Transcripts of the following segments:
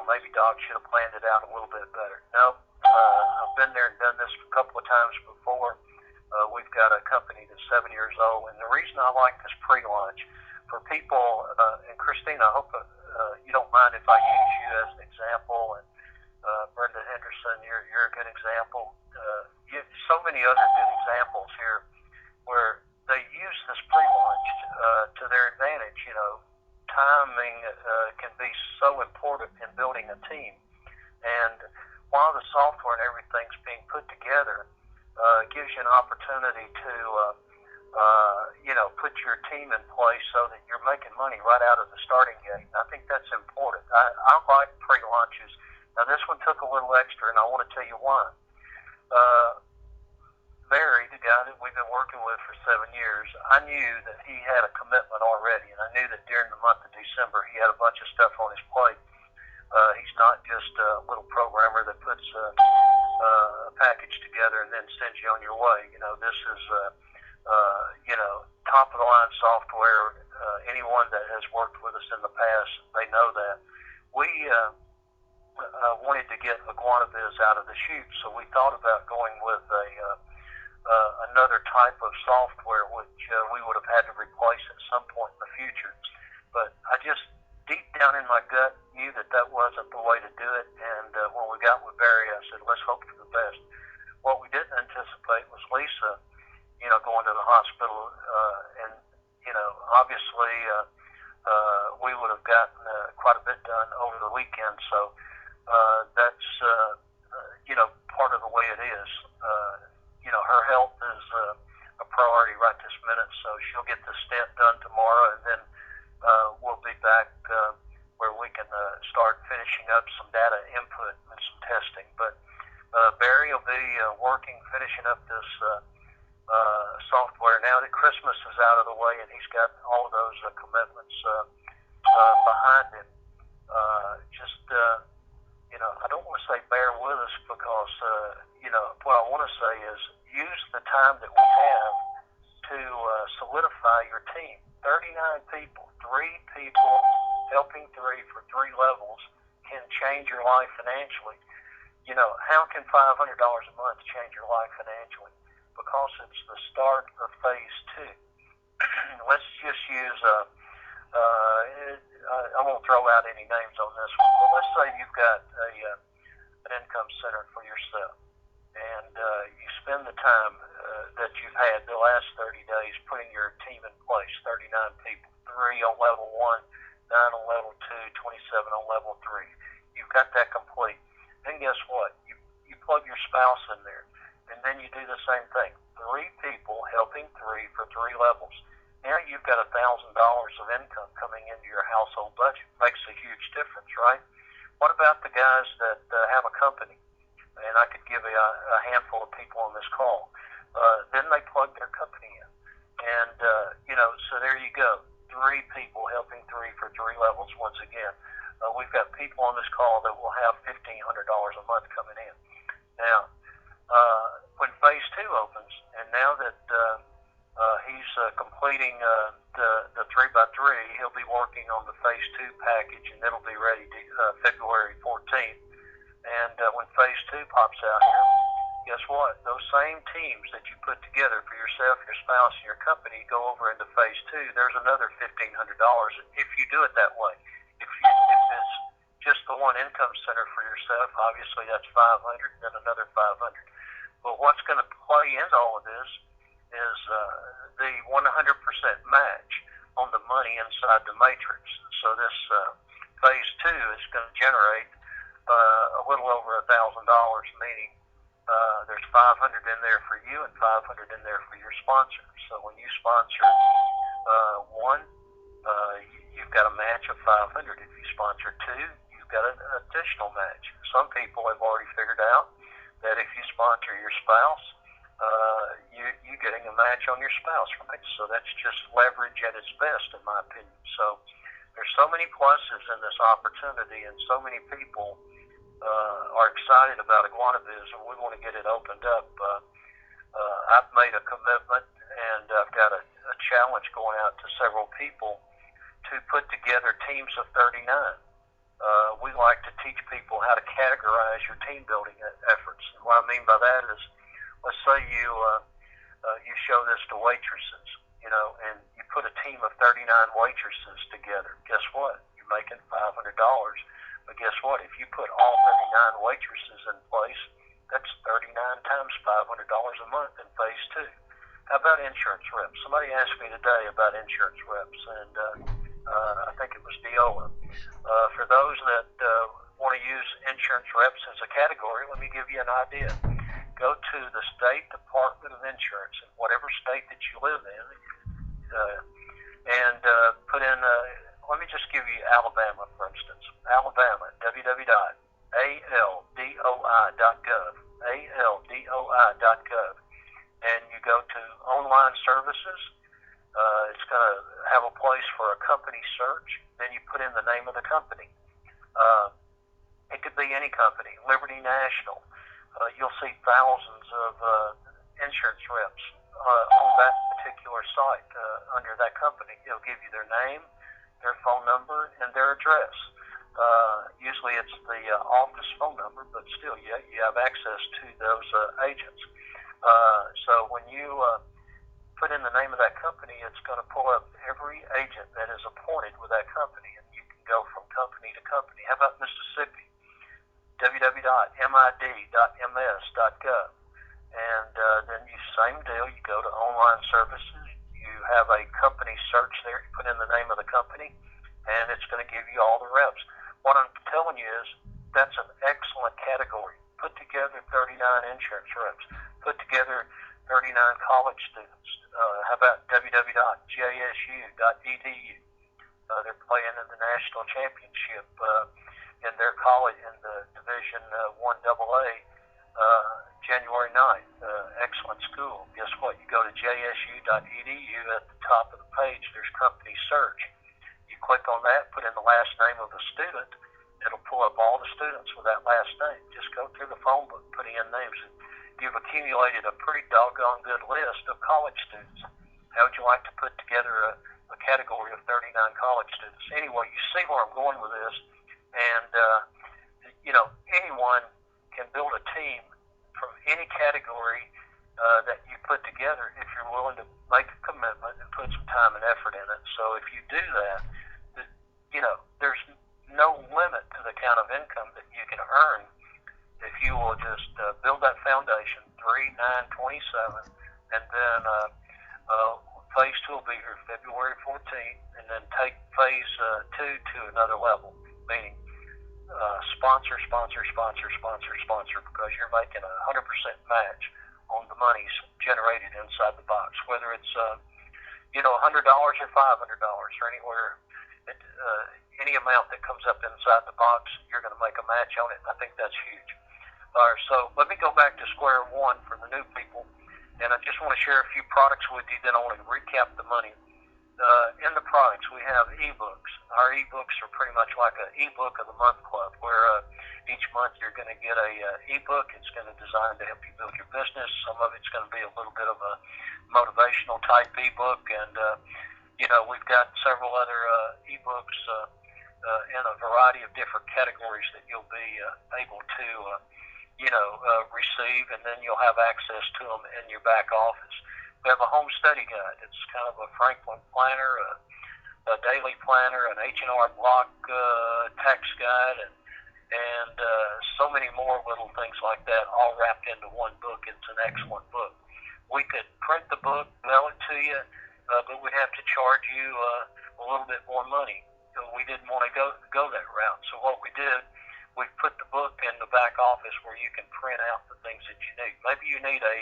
maybe Doc should have planned it out a little bit better. No, I've been there and done this a couple of times before. We've got a company that's 7 years old, and the reason I like this pre-launch for people, and Christine, I hope you don't mind if I use you as an example, and Brenda Henderson, you're a good example. So many other good examples here where they use this pre-launch to their advantage. You know, timing can be so important in building a team, and while the software and everything's being put together, it gives you an opportunity to put your team in place so that you're making money right out of the starting gate. I think that's important. I like pre-launches. Now, this one took a little extra, and I want to tell you why. Barry, the guy that we've been working with for 7 years, I knew that he had a commitment already, and I knew that during the month of December he had a bunch of stuff on his plate. He's not just a little programmer that puts a package together and then sends you on your way. You know, this is top-of-the-line software. Anyone that has worked with us in the past, they know that. We wanted to get iguanabiz out of the chute, so we thought about going with another type of software, which we would have had to replace at some point in the future. But I just, deep down in my gut, knew that that wasn't the way to do it, and when we got with Barry, I said, let's hope for the best. What we didn't anticipate was Lisa, going to the hospital, and, obviously we would have gotten quite a bit done over the weekend, so that's, part of the way it is. Her health is a priority right this minute, so she'll get the stent done tomorrow, and then we'll be back where we can start finishing up some data input and some testing. But Barry will be finishing up this software now that Christmas is out of the way, and he's got all of those commitments behind him. I don't want to say bear with us because, what I want to say is use the time that we have to solidify your team. 39 people, 3 people helping 3 for 3 levels can change your life financially. How can $500 a month change your life financially? Because it's the start of phase 2. Let's just use I won't throw out any names on this one, but let's say you've got an income center for yourself, and you spend the time that you've had the last 30 days putting your team in place, 39 people, 3 on level 1, 9 on level 2, 27 on level 3. You've got that complete. Then guess what? You plug your spouse in there, and then you do the same thing. 3 people helping 3 for 3 levels. Now you've got $1,000 of income coming into your household budget. Makes a huge difference, right? What about the guys that have a company? And I could give a handful of people on this call. Then they plug their company in. And, so there you go. 3 people helping 3 for 3 levels once again. We've got people on this call that will have $1,500 a month coming in. Now, when phase 2 opens, and now that he's completing the 3x3, he'll be working on the phase 2 package, and it'll be ready February 14th. And when phase 2 pops out here, guess what? Those same teams that you put together for yourself, your spouse, and your company go over into phase 2. There's another $1,500 if you do it that way. If it's just the one income center for yourself, obviously that's $500, then another $500. But what's going to play into all of this is the 100% match on the money inside the matrix. So this phase 2 is going to generate a little over $1,000, meaning there's $500 in there for you and $500 in there for your sponsor. So when you sponsor one, you've got a match of $500. If you sponsor 2, you've got an additional match. Some people have already figured out that if you sponsor your spouse, you're getting a match on your spouse, right? So that's just leverage at its best, in my opinion. So there's so many pluses in this opportunity, and so many people are excited about iguanabiz, and we want to get it opened up. I've made a commitment, and I've got a challenge going out to several people to put together teams of 39. We like to teach people how to categorize your team building efforts. And what I mean by that is, let's say you show this to waitresses, and you put a team of 39 waitresses together. Guess what? You're making $500. But guess what? If you put all 39 waitresses in place, that's 39 times $500 a month in phase 2. How about insurance reps? Somebody asked me today about insurance reps, and I think it was Deola. For those that want to use insurance reps as a category, let me give you an idea. Go to the State Department of Insurance in whatever state that you live in, and put in, let me just give you Alabama, for instance. Alabama, www.aldoi.gov, aldoi.gov. And you go to online services. It's going to have a place for a company search. Then you put in the name of the company. It could be any company, Liberty National. You'll see thousands of insurance reps on that particular site under that company. It'll give you their name, their phone number, and their address. Usually it's the office phone number, but still you have access to those agents. So when you put in the name of that company, it's going to pull up every agent that is appointed with that company, and you can go from company to company. How about Mississippi? www.mid.ms.gov. And then same deal, you go to online services, you have a company search there, you put in the name of the company, and it's going to give you all the reps. What I'm telling you is that's an excellent category. Put together 39 insurance reps. Put together 39 college students. How about www.jsu.edu? They're playing in the national championship in their college in the Division 1AA January 9th. Excellent school. Guess what? You go to jsu.edu. At the top of the page, there's company search. You click on that, put in the last name of the student. It'll pull up all the students with that last name. Just go through the phone book, put in names. You've accumulated a pretty doggone good list of college students. How would you like to put together a category of 39 college students? Anyway, you see where I'm going with this. And, anyone can build a team from any category that you put together if you're willing to make a commitment and put some time and effort in it. So if you do that, there's no limit to the kind of income that you can earn if you will just build that foundation, 3, 9, 27, and then phase 2 will be here February 14th, and then take phase 2 to another level, meaning sponsor, because you're making 100% match on the monies generated inside the box, whether it's $100 or $500 or anywhere. Any amount that comes up inside the box, you're going to make a match on it. I think that's huge. All right, so let me go back to square one for the new people, and I just want to share a few products with you. Then I want to recap the money. In the products, we have ebooks. Our ebooks are pretty much like an ebook of the month club, where each month you're going to get a ebook. It's going to designed to help you build your business. Some of it's going to be a little bit of a motivational type ebook, and we've got several other ebooks in a variety of different categories that you'll be able to receive, and then you'll have access to them in your back office. We have a home study guide. It's kind of a Franklin planner, a daily planner, an H&R Block tax guide, and so many more little things like that, all wrapped into one book. It's an excellent book. We could print the book, mail it to you, but we'd have to charge you a little bit more money. We didn't want to go that route. So what we did, we put the book in the back office where you can print out the things that you need. Maybe you need a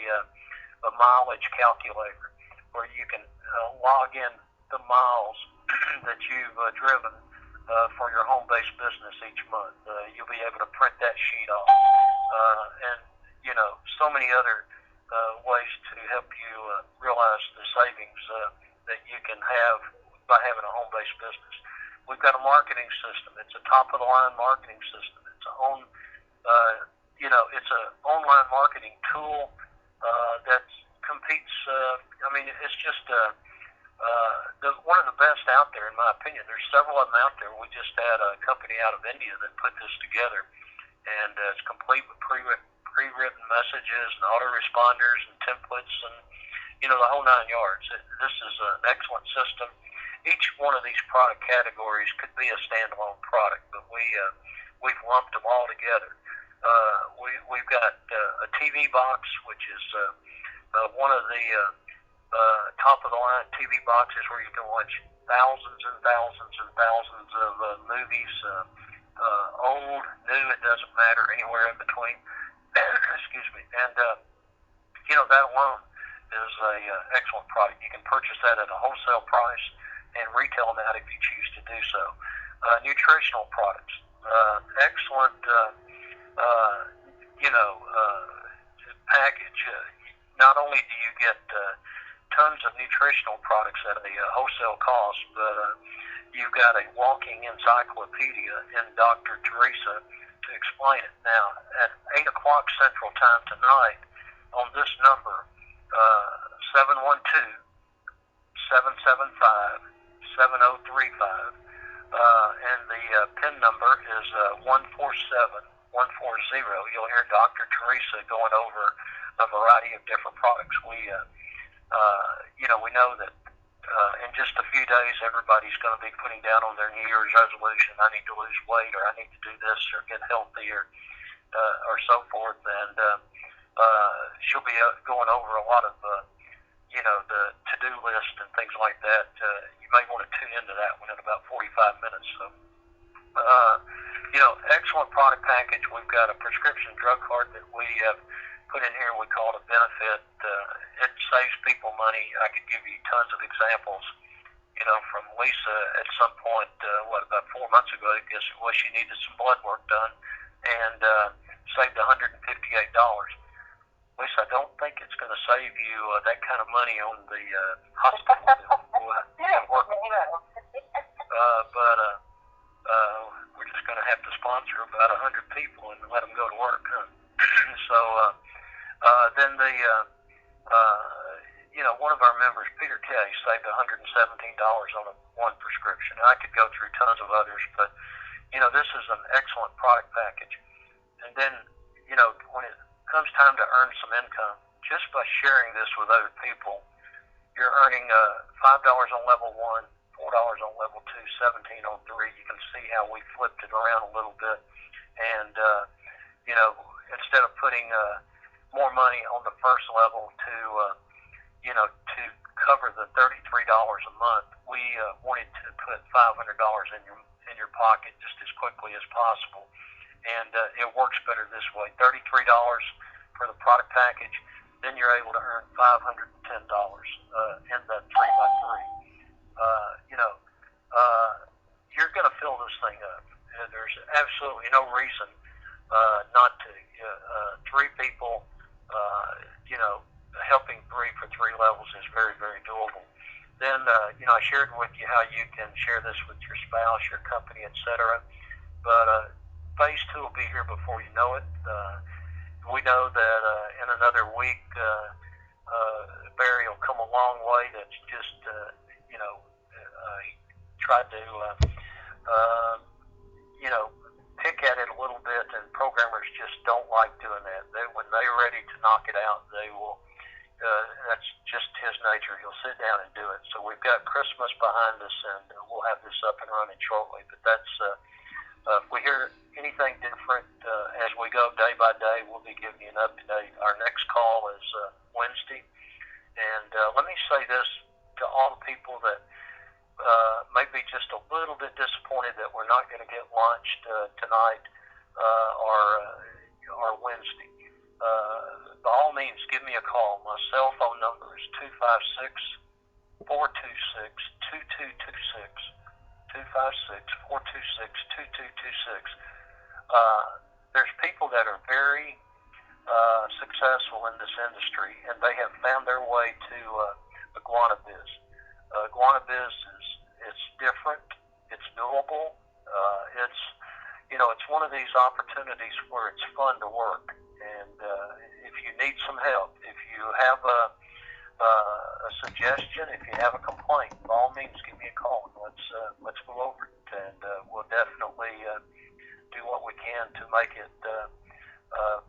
mileage calculator where you can log in the miles that you've driven for your home-based business each month. You'll be able to print that sheet off. And, so many other ways to help you realize the savings that you can have by having a home-based business. We've got a marketing system. It's a top-of-the-line marketing system. It's it's an online marketing tool that competes. It's just one of the best out there, in my opinion. There's several of them out there. We just had a company out of India that put this together, and it's complete with pre-written messages and autoresponders and templates and, the whole 9 yards. This is an excellent system. Each one of these product categories could be a standalone product, but we've lumped them all together. We've got a TV box, which is one of the top-of-the-line TV boxes where you can watch thousands and thousands and thousands of movies, old, new, it doesn't matter, anywhere in between. Excuse me. And, that alone is a excellent product. You can purchase that at a wholesale price and retail that if you choose to do so. Nutritional products, excellent, package. Not only do you get tons of nutritional products at a wholesale cost, but you've got a walking encyclopedia in Dr. Teresa to explain it. Now, at 8 o'clock Central Time tonight, on this number, 712-775-7035, and the PIN number is 147140. You'll hear Dr. Teresa going over a variety of different products. We know that in just a few days, everybody's going to be putting down on their New Year's resolution, I need to lose weight, or I need to do this, or get healthier, or so forth. And she'll be going over a lot of, the to-do list and things like that. You may want to tune into that one in about 45 minutes. So, excellent product package. We've got a prescription drug card that we have put in here. We call it a benefit. It saves people money. I could give you tons of examples. From Lisa at some point, about 4 months ago, I guess it was, she needed some blood work done and saved $158. Lisa, I don't think it's going to save you that kind of money on the hospital bill. We're just going to have to sponsor about 100 people and let them go to work. Huh? So then one of our members, Peter K, saved $117 on one prescription. And I could go through tons of others, but this is an excellent product package. And then when it comes time to earn some income, just by sharing this with other people, you're earning $5 on level 1, $4 on level 2, 17 on 3. You can see how we flipped it around a little bit. And, instead of putting more money on the first level to cover the $33 a month, we wanted to put $500 in your pocket just as quickly as possible. And it works better this way. $33 for the product package, then you're able to earn $510 in the 3x3. You're going to fill this thing up. There's absolutely no reason not to. 3 people, helping 3 for 3 levels is very, very doable. Then, I shared with you how you can share this with your spouse, your company, etc. But phase 2 will be here before you know it. We know that in another week, Barry will come a long way. That's just, tried to, pick at it a little bit, and programmers just don't like doing that. When they're ready to knock it out, they will. That's just his nature. He'll sit down and do it. So we've got Christmas behind us, and we'll have this up and running shortly. But that's, if we hear anything different as we go day by day, we'll be giving you an update. Our next call is Wednesday. And let me say this to all the people that may be just a little bit disappointed that we're not going to get launched tonight or Wednesday. By all means, give me a call. My cell phone number is 256-426-2226. 256-426-2226. There's people that are very successful in this industry, and they have found their way to iguanabiz. Iguanabiz it's different, it's doable, it's one of these opportunities where it's fun to work. And if you need some help, if you have a suggestion, if you have a complaint, by all means, give me a call. Let's go over it, and we'll definitely do what we can to make it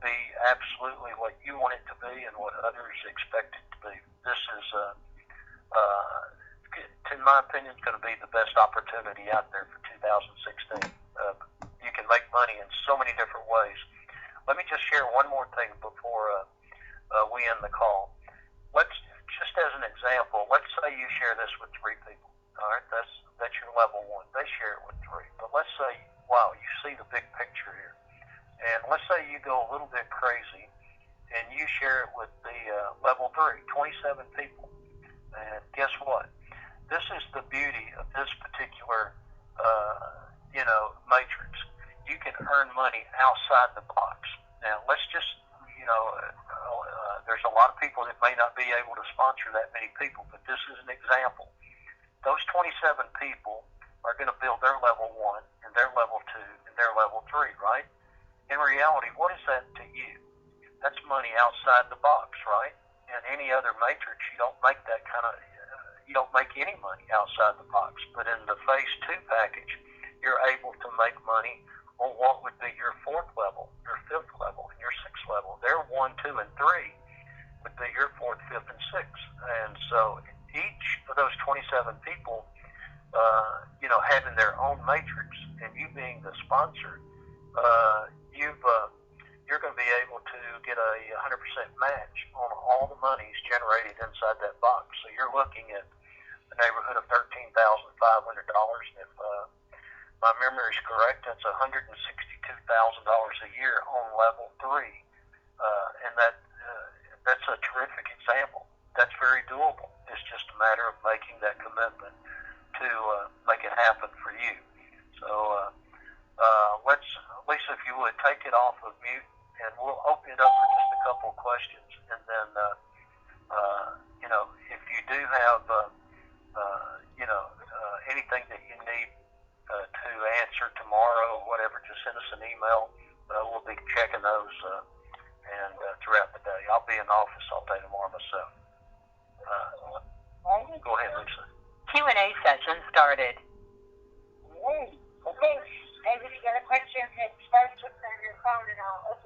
be absolutely what you want it to be and what others expect it to be. This is, in my opinion, going to be the best opportunity out there for 2016. You can make money in so many different ways. Let me just share one more thing before we end the call. Just as an example, let's say you share this with 3 people. All right, that's your level 1. They share it with 3. But let's say, wow, you see the big picture here. And let's say you go a little bit crazy and you share it with the level 3, 27 people. And guess what? This is the beauty of this particular, matrix. You can earn money outside the box. Now, let's just, there's a lot of people that may not be able to sponsor that many people, but this is an example. Those 27 people are going to build their level 1 and their level 2 and their level 3, right? In reality, what is that to you? That's money outside the box, right? In any other matrix, you don't make that kind of, you don't make any money outside the box. But in the phase 2 package, you're able to make money on what would be your 4th level, your 5th level, and your 6th level. Their 1, 2, and 3 would be your 4th, 5th, and 6th. And so each of those 27 people, having their own matrix, and you being the sponsor, you're going to be able to get a 100% match on all the monies generated inside that box. So you're looking at the neighborhood of $13,500. And if my memory is correct, that's $162,000 a year on level 3. And that's a terrific example. That's very doable. It's just a matter of making that commitment to make it happen for you. So Lisa, if you would, take it off of mute, and we'll open it up for just a couple of questions. And then, if you do have, anything that you need to answer tomorrow or whatever, just send us an email. We'll be checking those and throughout the day. I'll be in the office all day tomorrow myself. Go ahead, Lisa. Q&A session started. Okay. If you got a question, it starts with your phone and I'll